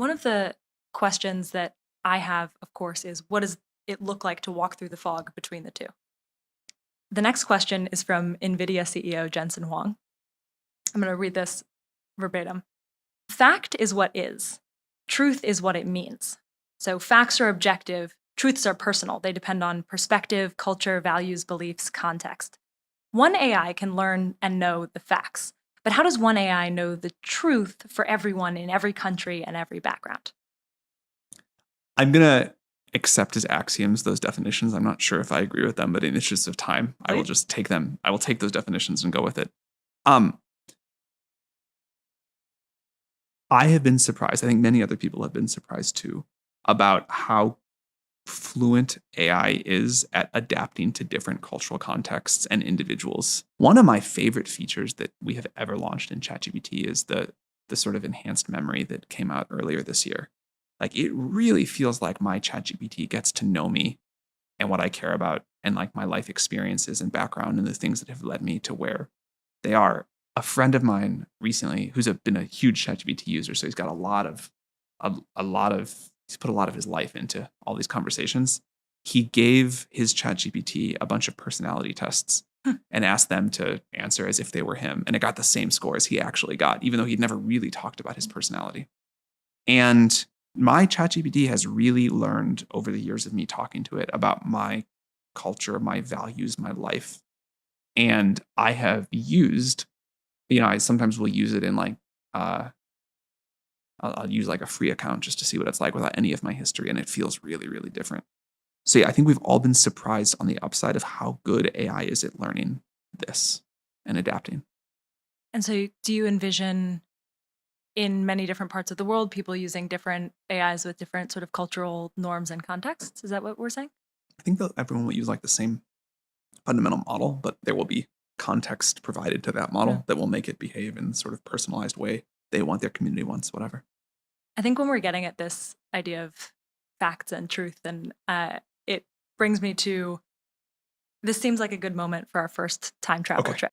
One of the questions that I have, of course, is what does it look like to walk through the fog between the two? The next question is from Nvidia CEO Jensen Huang. I'm going to read this verbatim. Fact is what is. Truth is what it means. So facts are objective, truths are personal. They depend on perspective, culture, values, beliefs, context. One AI can learn and know the facts, but how does one AI know the truth for everyone in every country and every background? I'm going to accept as axioms those definitions. I'm not sure if I agree with them, but in the interest of time, I will Please. just take them. I will take those definitions and go with it. Um, I have been surprised. I think many other people have been surprised too about how fluent AI is at adapting to different cultural contexts and individuals. One of my favorite features that we have ever launched in ChatGPT is the sort of enhanced memory that came out earlier this year. Like it really feels like my ChatGPT gets to know me and what I care about and like my life experiences and background and the things that have led me to where they are. A friend of mine recently, been a huge ChatGPT user, so he's got a lot of he's put a lot of his life into all these conversations. He gave his ChatGPT a bunch of personality tests and asked them to answer as if they were him, and it got the same score as he actually got, even though he'd never really talked about his personality. And my ChatGPT has really learned over the years of me talking to it about my culture, my values, my life. And I have used, I sometimes will use it in like, I'll use like a free account just to see what it's like without any of my history. And it feels really, really different. So yeah, I think we've all been surprised on the upside of how good AI is at learning this and adapting. And so, do you envision in many different parts of the world people using different AIs with different sort of cultural norms and contexts? Is that what we're saying? I think that everyone will use like the same fundamental model, but there will be context provided to that Yeah. model that will make it behave in sort of personalized way they want, their community wants, whatever. I think when we're getting at this idea of facts and truth, and it brings me to this seems like a good moment for our first time travel Okay. trip.